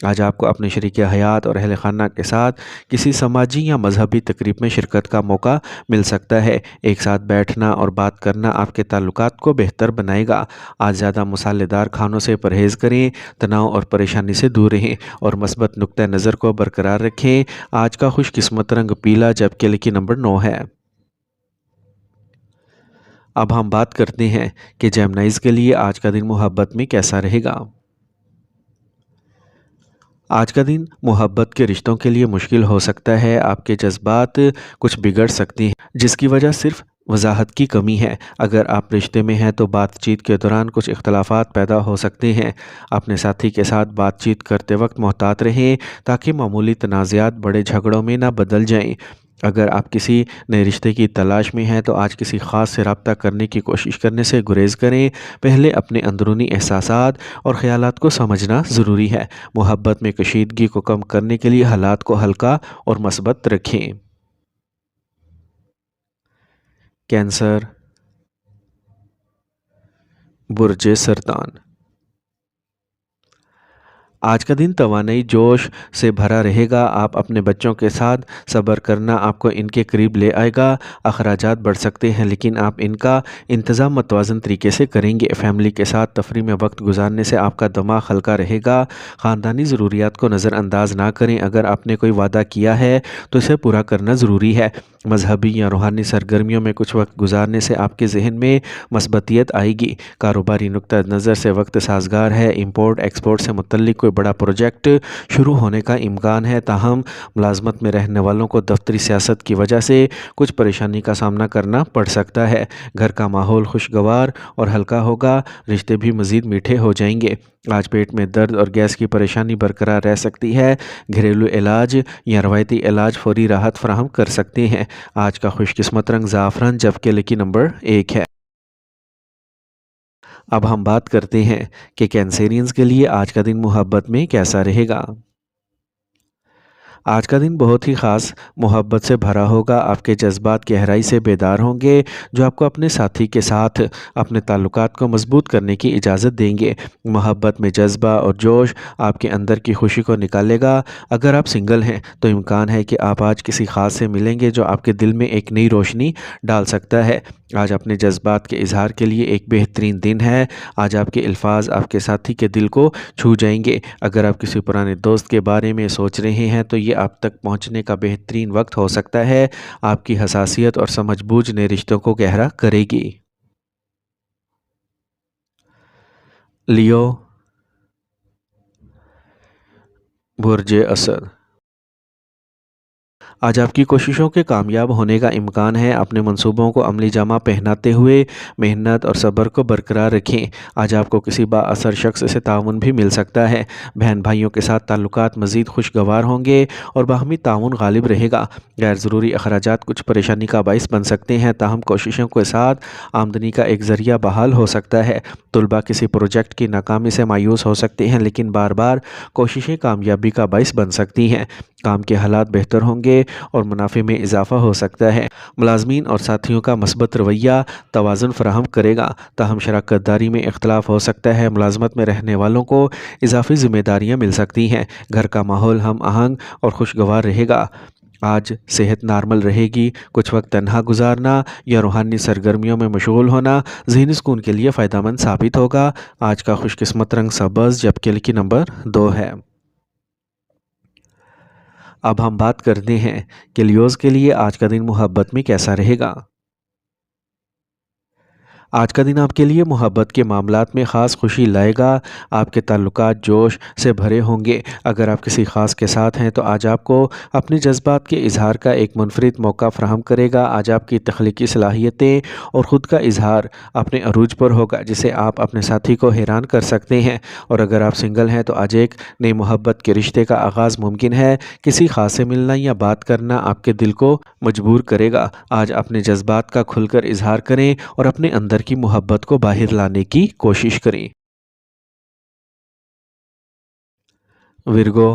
آج آپ کو اپنے شریک حیات اور اہل خانہ کے ساتھ کسی سماجی یا مذہبی تقریب میں شرکت کا موقع مل سکتا ہے۔ ایک ساتھ بیٹھنا اور بات کرنا آپ کے تعلقات کو بہتر بنائے گا۔ آج زیادہ مسالے دار کھانوں سے پرہیز کریں، تناؤ اور پریشانی سے دور رہیں اور مثبت نقطہ نظر کو برقرار رکھیں۔ آج کا خوش قسمت رنگ پیلا جبکہ لکی نمبر 9 ہے۔ اب ہم بات کرتے ہیں کہ جیمنائز کے لیے آج کا دن محبت میں کیسا رہے گا۔ آج کا دن محبت کے رشتوں کے لیے مشکل ہو سکتا ہے۔ آپ کے جذبات کچھ بگڑ سکتی ہیں جس کی وجہ صرف وضاحت کی کمی ہے۔ اگر آپ رشتے میں ہیں تو بات چیت کے دوران کچھ اختلافات پیدا ہو سکتے ہیں۔ اپنے ساتھی کے ساتھ بات چیت کرتے وقت محتاط رہیں تاکہ معمولی تنازعات بڑے جھگڑوں میں نہ بدل جائیں۔ اگر آپ کسی نئے رشتے کی تلاش میں ہیں تو آج کسی خاص سے رابطہ کرنے کی کوشش کرنے سے گریز کریں۔ پہلے اپنے اندرونی احساسات اور خیالات کو سمجھنا ضروری ہے۔ محبت میں کشیدگی کو کم کرنے کے لیے حالات کو ہلکا اور مثبت رکھیں۔ کینسر، برج سرطان۔ آج کا دن توانائی جوش سے بھرا رہے گا۔ آپ اپنے بچوں کے ساتھ صبر کرنا آپ کو ان کے قریب لے آئے گا۔ اخراجات بڑھ سکتے ہیں لیکن آپ ان کا انتظام متوازن طریقے سے کریں گے۔ فیملی کے ساتھ تفریح میں وقت گزارنے سے آپ کا دماغ ہلکا رہے گا۔ خاندانی ضروریات کو نظر انداز نہ کریں۔ اگر آپ نے کوئی وعدہ کیا ہے تو اسے پورا کرنا ضروری ہے۔ مذہبی یا روحانی سرگرمیوں میں کچھ وقت گزارنے سے آپ کے ذہن میں مثبتیت آئے گی۔ کاروباری نقطہ نظر سے وقت سازگار ہے۔ امپورٹ ایکسپورٹ سے متعلق کوئی بڑا پروجیکٹ شروع ہونے کا امکان ہے، تاہم ملازمت میں رہنے والوں کو دفتری سیاست کی وجہ سے کچھ پریشانی کا سامنا کرنا پڑ سکتا ہے۔ گھر کا ماحول خوشگوار اور ہلکا ہوگا، رشتے بھی مزید میٹھے ہو جائیں گے۔ آج پیٹ میں درد اور گیس کی پریشانی برقرار رہ سکتی ہے۔ گھریلو علاج یا روایتی علاج فوری راحت فراہم کر سکتے ہیں۔ آج کا خوش قسمت رنگ زعفران جبکہ لکی نمبر 1 ہے۔ اب ہم بات کرتے ہیں کہ کینسیرینز کے لیے آج کا دن محبت میں کیسا رہے گا۔ آج کا دن بہت ہی خاص محبت سے بھرا ہوگا۔ آپ کے جذبات گہرائی سے بیدار ہوں گے جو آپ کو اپنے ساتھی کے ساتھ اپنے تعلقات کو مضبوط کرنے کی اجازت دیں گے۔ محبت میں جذبہ اور جوش آپ کے اندر کی خوشی کو نکالے گا۔ اگر آپ سنگل ہیں تو امکان ہے کہ آپ آج کسی خاص سے ملیں گے جو آپ کے دل میں ایک نئی روشنی ڈال سکتا ہے۔ آج اپنے جذبات کے اظہار کے لیے ایک بہترین دن ہے۔ آج آپ کے الفاظ آپ کے ساتھی کے دل کو چھو جائیں گے۔ اگر آپ کسی پرانے دوست کے بارے میں سوچ رہے ہیں تو یہ آپ تک پہنچنے کا بہترین وقت ہو سکتا ہے۔ آپ کی حساسیت اور سمجھ بوجھ نئے رشتوں کو گہرا کرے گی۔ لیو، برج اسد۔ آج آپ کی کوششوں کے کامیاب ہونے کا امکان ہے۔ اپنے منصوبوں کو عملی جامہ پہناتے ہوئے محنت اور صبر کو برقرار رکھیں۔ آج آپ کو کسی با اثر شخص سے تعاون بھی مل سکتا ہے۔ بہن بھائیوں کے ساتھ تعلقات مزید خوشگوار ہوں گے اور باہمی تعاون غالب رہے گا۔ غیر ضروری اخراجات کچھ پریشانی کا باعث بن سکتے ہیں، تاہم کوششوں کے ساتھ آمدنی کا ایک ذریعہ بحال ہو سکتا ہے۔ طلباء کسی پروجیکٹ کی ناکامی سے مایوس ہو سکتے ہیں لیکن بار بار کوششیں کامیابی کا باعث بن سکتی ہیں۔ کام کے حالات بہتر ہوں گے اور منافع میں اضافہ ہو سکتا ہے۔ ملازمین اور ساتھیوں کا مثبت رویہ توازن فراہم کرے گا، تاہم شراکت داری میں اختلاف ہو سکتا ہے۔ ملازمت میں رہنے والوں کو اضافی ذمہ داریاں مل سکتی ہیں۔ گھر کا ماحول ہم آہنگ اور خوشگوار رہے گا۔ آج صحت نارمل رہے گی۔ کچھ وقت تنہا گزارنا یا روحانی سرگرمیوں میں مشغول ہونا ذہنی سکون کے لیے فائدہ مند ثابت ہوگا۔ آج کا خوش قسمت رنگ سبز جبکہ لکی نمبر 2 ہے۔ اب ہم بات کرتے ہیں کہ لیوز کے لیے آج کا دن محبت میں کیسا رہے گا۔ آج کا دن آپ کے لیے محبت کے معاملات میں خاص خوشی لائے گا۔ آپ کے تعلقات جوش سے بھرے ہوں گے۔ اگر آپ کسی خاص کے ساتھ ہیں تو آج آپ کو اپنے جذبات کے اظہار کا ایک منفرد موقع فراہم کرے گا۔ آج آپ کی تخلیقی صلاحیتیں اور خود کا اظہار اپنے عروج پر ہوگا جسے آپ اپنے ساتھی کو حیران کر سکتے ہیں۔ اور اگر آپ سنگل ہیں تو آج ایک نئی محبت کے رشتے کا آغاز ممکن ہے۔ کسی خاص سے ملنا یا بات کرنا آپ کے دل کو مجبور کرے گا۔ آج اپنے جذبات کا کھل کر اظہار کریں اور اپنے اندر کی محبت کو باہر لانے کی کوشش کریں۔ ورگو،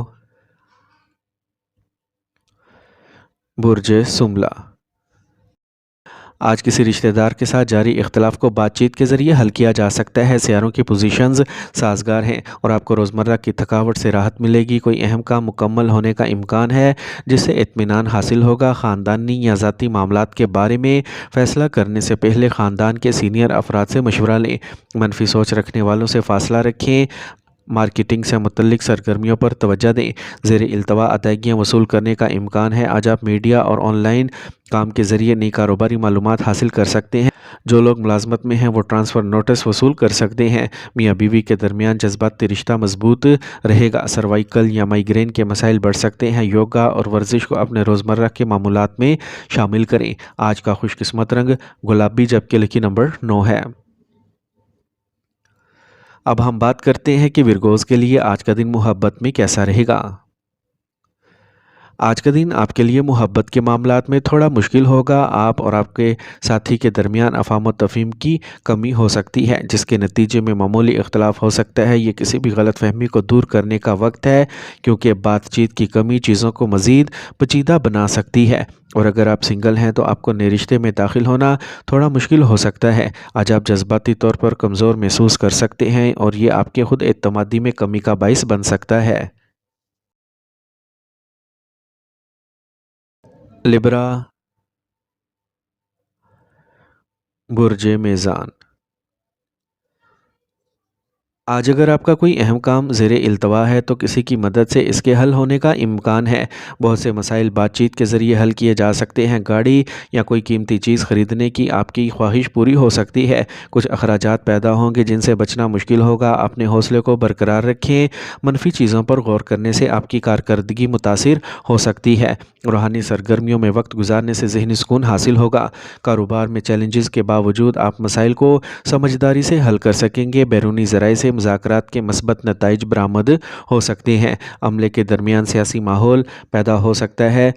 برج سملہ۔ آج کسی رشتہ دار کے ساتھ جاری اختلاف کو بات چیت کے ذریعے حل کیا جا سکتا ہے۔ سیاروں کی پوزیشنز سازگار ہیں اور آپ کو روزمرہ کی تھکاوٹ سے راحت ملے گی۔ کوئی اہم کام مکمل ہونے کا امکان ہے جس سے اطمینان حاصل ہوگا۔ خاندانی یا ذاتی معاملات کے بارے میں فیصلہ کرنے سے پہلے خاندان کے سینئر افراد سے مشورہ لیں۔ منفی سوچ رکھنے والوں سے فاصلہ رکھیں۔ مارکیٹنگ سے متعلق سرگرمیوں پر توجہ دیں۔ زیر التوا ادائیگیاں وصول کرنے کا امکان ہے۔ آج آپ میڈیا اور آن لائن کام کے ذریعے نئی کاروباری معلومات حاصل کر سکتے ہیں۔ جو لوگ ملازمت میں ہیں وہ ٹرانسفر نوٹس وصول کر سکتے ہیں۔ میاں بیوی کے درمیان جذباتی رشتہ مضبوط رہے گا۔ سروائیکل یا مائیگرین کے مسائل بڑھ سکتے ہیں۔ یوگا اور ورزش کو اپنے روزمرہ کے معمولات میں شامل کریں۔ آج کا خوش قسمت رنگ گلابی جبکہ لکی نمبر 9 ہے۔ اب ہم بات کرتے ہیں کہ ورگوز کے لیے آج کا دن محبت میں کیسا رہے گا۔ آج کا دن آپ کے لیے محبت کے معاملات میں تھوڑا مشکل ہوگا۔ آپ اور آپ کے ساتھی کے درمیان افہام و تفہیم کی کمی ہو سکتی ہے جس کے نتیجے میں معمولی اختلاف ہو سکتا ہے۔ یہ کسی بھی غلط فہمی کو دور کرنے کا وقت ہے کیونکہ بات چیت کی کمی چیزوں کو مزید پیچیدہ بنا سکتی ہے، اور اگر آپ سنگل ہیں تو آپ کو نئے رشتے میں داخل ہونا تھوڑا مشکل ہو سکتا ہے۔ آج آپ جذباتی طور پر کمزور محسوس کر سکتے ہیں اور یہ آپ کے خود اعتمادی میں کمی کا باعث بن سکتا ہے۔ لبرا، برج میزان۔ آج اگر آپ کا کوئی اہم کام زیر التوا ہے تو کسی کی مدد سے اس کے حل ہونے کا امکان ہے۔ بہت سے مسائل بات چیت کے ذریعے حل کیے جا سکتے ہیں۔ گاڑی یا کوئی قیمتی چیز خریدنے کی آپ کی خواہش پوری ہو سکتی ہے۔ کچھ اخراجات پیدا ہوں گے جن سے بچنا مشکل ہوگا۔ اپنے حوصلے کو برقرار رکھیں۔ منفی چیزوں پر غور کرنے سے آپ کی کارکردگی متاثر ہو سکتی ہے۔ روحانی سرگرمیوں میں وقت گزارنے سے ذہنی سکون حاصل ہوگا۔ کاروبار میں چیلنجز کے باوجود آپ مسائل کو سمجھداری سے حل کر سکیں گے۔ بیرونی ذرائع سے مذاکرات کے مثبت نتائج برآمد ہو سکتے ہیں۔ عملے کے درمیان سیاسی ماحول پیدا ہو سکتا ہے۔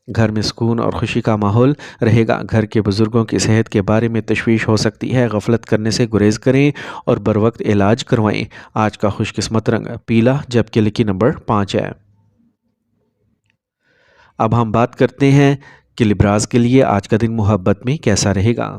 گھر میں سکون اور خوشی کا ماحول رہے گا۔ گھر کے بزرگوں کی صحت کے بارے میں تشویش ہو سکتی ہے۔ غفلت کرنے سے گریز کریں اور بروقت علاج کروائیں۔ آج کا خوش قسمت رنگ پیلا جبکہ لکی نمبر 5 ہے۔ اب ہم بات کرتے ہیں کہ لبراز کے لیے آج کا دن محبت میں کیسا رہے گا۔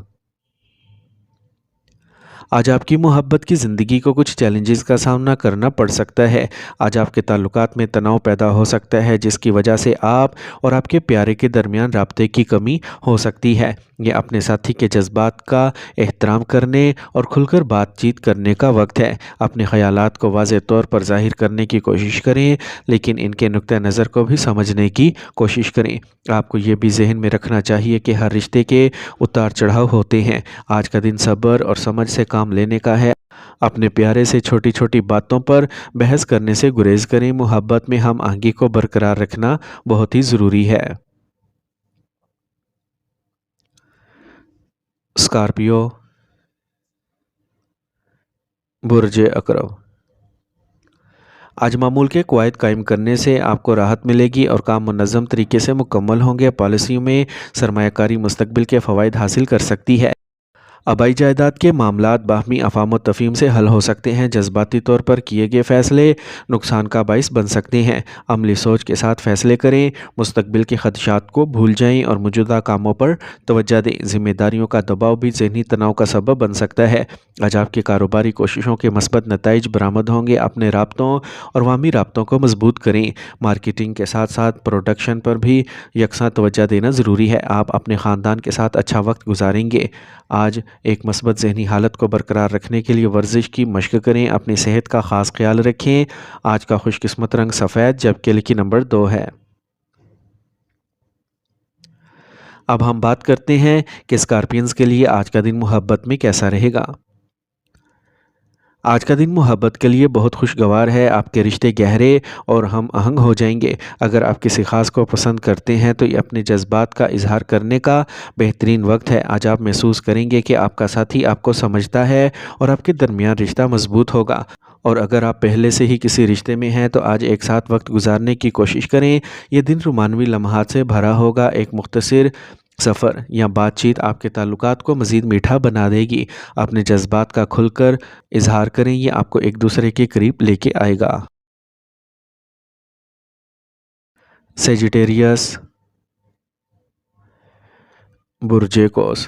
آج آپ کی محبت کی زندگی کو کچھ چیلنجز کا سامنا کرنا پڑ سکتا ہے۔ آج آپ کے تعلقات میں تناؤ پیدا ہو سکتا ہے جس کی وجہ سے آپ اور آپ کے پیارے کے درمیان رابطے کی کمی ہو سکتی ہے۔ یہ اپنے ساتھی کے جذبات کا احترام کرنے اور کھل کر بات چیت کرنے کا وقت ہے۔ اپنے خیالات کو واضح طور پر ظاہر کرنے کی کوشش کریں لیکن ان کے نقطہ نظر کو بھی سمجھنے کی کوشش کریں۔ آپ کو یہ بھی ذہن میں رکھنا چاہیے کہ ہر رشتے کے اتار چڑھاؤ ہوتے ہیں۔ آج کا دن صبر اور سمجھ سے کام لینے کا ہے۔ اپنے پیارے سے چھوٹی چھوٹی باتوں پر بحث کرنے سے گریز کریں۔ محبت میں ہم آہنگی کو برقرار رکھنا بہت ہی ضروری ہے۔ اسکارپیو، برج عقرب۔ آج معمول کے قواعد قائم کرنے سے آپ کو راحت ملے گی اور کام منظم طریقے سے مکمل ہوں گے۔ پالیسیوں میں سرمایہ کاری مستقبل کے فوائد حاصل کر سکتی ہے۔ آبائی جائیداد کے معاملات باہمی افہام و تفہیم سے حل ہو سکتے ہیں۔ جذباتی طور پر کیے گئے فیصلے نقصان کا باعث بن سکتے ہیں۔ عملی سوچ کے ساتھ فیصلے کریں۔ مستقبل کے خدشات کو بھول جائیں اور موجودہ کاموں پر توجہ دیں۔ ذمہ داریوں کا دباؤ بھی ذہنی تناؤ کا سبب بن سکتا ہے۔ آج آپ کی کاروباری کوششوں کے مثبت نتائج برآمد ہوں گے۔ اپنے رابطوں اور عوامی رابطوں کو مضبوط کریں۔ مارکیٹنگ کے ساتھ ساتھ پروڈکشن پر بھی یکساں توجہ دینا ضروری ہے۔ آپ اپنے خاندان کے ساتھ اچھا وقت گزاریں گے۔ آج ایک مثبت ذہنی حالت کو برقرار رکھنے کے لیے ورزش کی مشق کریں۔ اپنی صحت کا خاص خیال رکھیں۔ آج کا خوش قسمت رنگ سفید جبکہ لکی نمبر 2 ہے۔ اب ہم بات کرتے ہیں کہ اسکارپینز کے لیے آج کا دن محبت میں کیسا رہے گا۔ آج کا دن محبت کے لیے بہت خوشگوار ہے۔ آپ کے رشتے گہرے اور ہم آہنگ ہو جائیں گے۔ اگر آپ کسی خاص کو پسند کرتے ہیں تو یہ اپنے جذبات کا اظہار کرنے کا بہترین وقت ہے۔ آج آپ محسوس کریں گے کہ آپ کا ساتھی آپ کو سمجھتا ہے اور آپ کے درمیان رشتہ مضبوط ہوگا۔ اور اگر آپ پہلے سے ہی کسی رشتے میں ہیں تو آج ایک ساتھ وقت گزارنے کی کوشش کریں۔ یہ دن رومانوی لمحات سے بھرا ہوگا۔ ایک مختصر سفر یا بات چیت آپ کے تعلقات کو مزید میٹھا بنا دے گی۔ اپنے جذبات کا کھل کر اظہار کریں۔ یہ آپ کو ایک دوسرے کے قریب لے کے آئے گا۔ سیجیٹیریس، برج قوس۔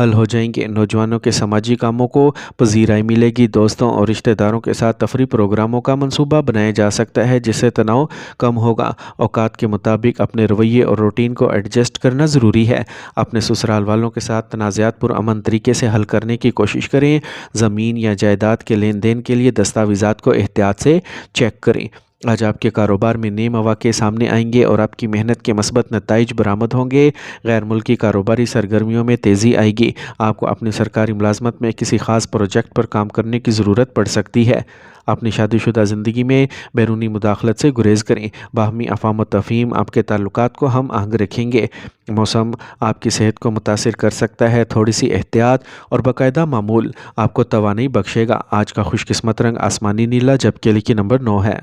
حل ہو جائیں گے۔ نوجوانوں کے سماجی کاموں کو پذیرائی ملے گی۔ دوستوں اور رشتہ داروں کے ساتھ تفریح پروگراموں کا منصوبہ بنایا جا سکتا ہے جس سے تناؤ کم ہوگا۔ اوقات کے مطابق اپنے رویے اور روٹین کو ایڈجسٹ کرنا ضروری ہے۔ اپنے سسرال والوں کے ساتھ تنازعات پرامن طریقے سے حل کرنے کی کوشش کریں۔ زمین یا جائیداد کے لین دین کے لیے دستاویزات کو احتیاط سے چیک کریں۔ آج آپ کے کاروبار میں نئے مواقع سامنے آئیں گے اور آپ کی محنت کے مثبت نتائج برآمد ہوں گے۔ غیر ملکی کاروباری سرگرمیوں میں تیزی آئے گی۔ آپ کو اپنی سرکاری ملازمت میں کسی خاص پروجیکٹ پر کام کرنے کی ضرورت پڑ سکتی ہے۔ اپنی شادی شدہ زندگی میں بیرونی مداخلت سے گریز کریں۔ باہمی افہام و تفہیم آپ کے تعلقات کو ہم آہنگ رکھیں گے۔ موسم آپ کی صحت کو متاثر کر سکتا ہے۔ تھوڑی سی احتیاط اور باقاعدہ معمول آپ کو توانائی بخشے گا۔ آج کا خوش قسمت رنگ آسمانی نیلا جبکہ لکی نمبر 9 ہے۔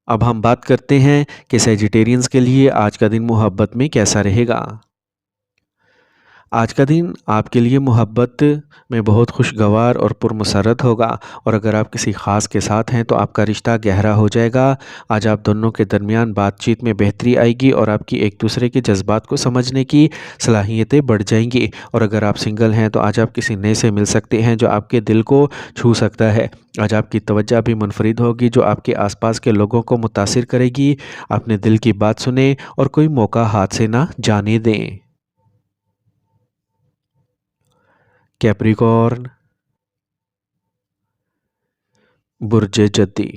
اب ہم بات کرتے ہیں کہ سیجیٹیرینز کے لیے آج کا دن محبت میں کیسا رہے گا۔ آج کا دن آپ کے لیے محبت میں بہت خوشگوار اور پرمسرت ہوگا، اور اگر آپ کسی خاص کے ساتھ ہیں تو آپ کا رشتہ گہرا ہو جائے گا۔ آج آپ دونوں کے درمیان بات چیت میں بہتری آئے گی اور آپ کی ایک دوسرے کے جذبات کو سمجھنے کی صلاحیتیں بڑھ جائیں گی۔ اور اگر آپ سنگل ہیں تو آج آپ کسی نئے سے مل سکتے ہیں جو آپ کے دل کو چھو سکتا ہے۔ آج آپ کی توجہ بھی منفرد ہوگی جو آپ کے آس پاس کے لوگوں کو متاثر کرے گی۔ اپنے دل کی بات سنیں اور کوئی موقع ہاتھ سے نہ جانے دیں۔ کیپریکارن، برج جدی۔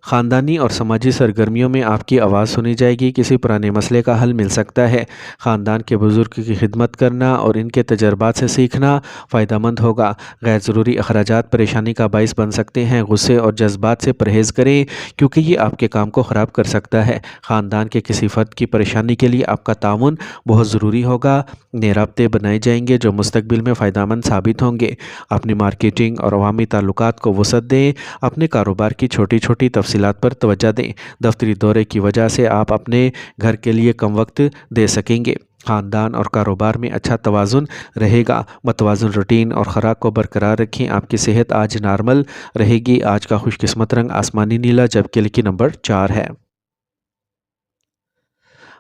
خاندانی اور سماجی سرگرمیوں میں آپ کی آواز سنی جائے گی۔ کسی پرانے مسئلے کا حل مل سکتا ہے۔ خاندان کے بزرگ کی خدمت کرنا اور ان کے تجربات سے سیکھنا فائدہ مند ہوگا۔ غیر ضروری اخراجات پریشانی کا باعث بن سکتے ہیں۔ غصے اور جذبات سے پرہیز کریں کیونکہ یہ آپ کے کام کو خراب کر سکتا ہے۔ خاندان کے کسی فرد کی پریشانی کے لیے آپ کا تعاون بہت ضروری ہوگا۔ نئے رابطے بنائے جائیں گے جو مستقبل میں فائدہ مند ثابت ہوں گے۔ اپنی مارکیٹنگ اور عوامی تعلقات کو وسعت دیں۔ اپنے کاروبار کی چھوٹی چھوٹی تفصیلات پر توجہ دیں۔ دفتری دورے کی وجہ سے آپ اپنے گھر کے لیے کم وقت دے سکیں گے۔ خاندان اور کاروبار میں اچھا توازن رہے گا۔ متوازن روٹین اور خوراک کو برقرار رکھیں۔ آپ کی صحت آج نارمل رہے گی۔ آج کا خوش قسمت رنگ آسمانی نیلا جبکہ لکی نمبر 4 ہے۔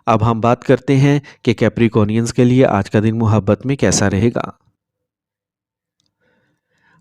اب ہم بات کرتے ہیں کہ کیپریکونینز کے لیے آج کا دن محبت میں کیسا رہے گا۔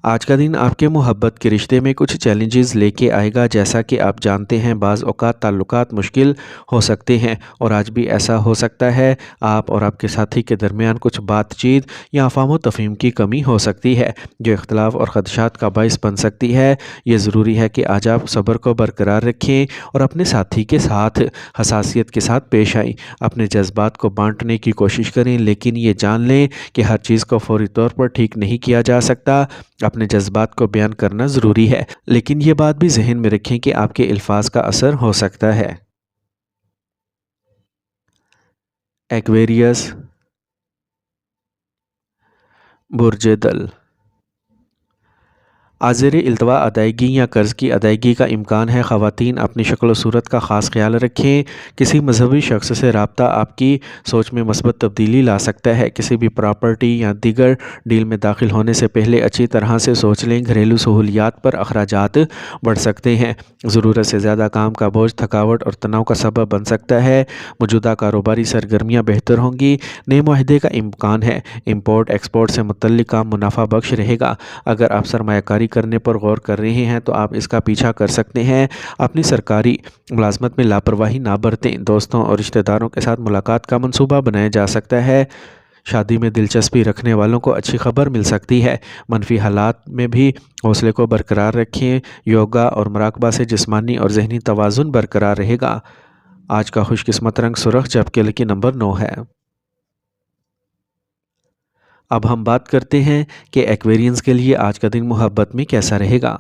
آج کا دن آپ کے محبت کے رشتے میں کچھ چیلنجز لے کے آئے گا۔ جیسا کہ آپ جانتے ہیں بعض اوقات تعلقات مشکل ہو سکتے ہیں اور آج بھی ایسا ہو سکتا ہے۔ آپ اور آپ کے ساتھی کے درمیان کچھ بات چیت یا افہام و تفہیم کی کمی ہو سکتی ہے جو اختلاف اور خدشات کا باعث بن سکتی ہے۔ یہ ضروری ہے کہ آج آپ صبر کو برقرار رکھیں اور اپنے ساتھی کے ساتھ حساسیت کے ساتھ پیش آئیں۔ اپنے جذبات کو بانٹنے کی کوشش کریں لیکن یہ جان لیں کہ ہر چیز کو فوری طور پر ٹھیک نہیں کیا جا سکتا۔ اپنے جذبات کو بیان کرنا ضروری ہے لیکن یہ بات بھی ذہن میں رکھیں کہ آپ کے الفاظ کا اثر ہو سکتا ہے۔ ایکویریس، برج دل۔ آج زیر التوا ادائیگی یا قرض کی ادائیگی کا امکان ہے۔ خواتین اپنی شکل و صورت کا خاص خیال رکھیں۔ کسی مذہبی شخص سے رابطہ آپ کی سوچ میں مثبت تبدیلی لا سکتا ہے۔ کسی بھی پراپرٹی یا دیگر ڈیل میں داخل ہونے سے پہلے اچھی طرح سے سوچ لیں۔ گھریلو سہولیات پر اخراجات بڑھ سکتے ہیں۔ ضرورت سے زیادہ کام کا بوجھ تھکاوٹ اور تناؤ کا سبب بن سکتا ہے۔ موجودہ کاروباری سرگرمیاں بہتر ہوں گی۔ نئے معاہدے کا امکان ہے۔ امپورٹ ایکسپورٹ سے متعلق کام منافع بخش رہے گا۔ اگر آپ سرمایہ کاری کرنے پر غور کر رہے ہیں تو آپ اس کا پیچھا کر سکتے ہیں۔ اپنی سرکاری ملازمت میں لاپرواہی نہ برتیں۔ دوستوں اور رشتہ داروں کے ساتھ ملاقات کا منصوبہ بنایا جا سکتا ہے۔ شادی میں دلچسپی رکھنے والوں کو اچھی خبر مل سکتی ہے۔ منفی حالات میں بھی حوصلے کو برقرار رکھیں۔ یوگا اور مراقبہ سے جسمانی اور ذہنی توازن برقرار رہے گا۔ آج کا خوش قسمت رنگ سرخ جبکہ لکی نمبر 9 ہے۔ اب ہم بات کرتے ہیں کہ ایکویرینز کے لیے آج کا دن محبت میں کیسا رہے گا۔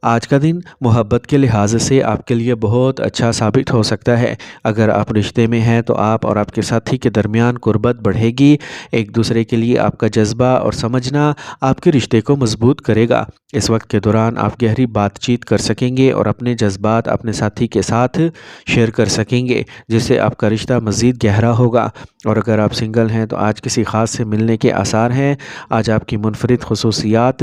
آج کا دن محبت کے لحاظ سے آپ کے لیے بہت اچھا ثابت ہو سکتا ہے۔ اگر آپ رشتے میں ہیں تو آپ اور آپ کے ساتھی کے درمیان قربت بڑھے گی۔ ایک دوسرے کے لیے آپ کا جذبہ اور سمجھنا آپ کے رشتے کو مضبوط کرے گا۔ اس وقت کے دوران آپ گہری بات چیت کر سکیں گے اور اپنے جذبات اپنے ساتھی کے ساتھ شیئر کر سکیں گے جس سے آپ کا رشتہ مزید گہرا ہوگا۔ اور اگر آپ سنگل ہیں تو آج کسی خاص سے ملنے کے آثار ہیں۔ آج آپ کی منفرد خصوصیات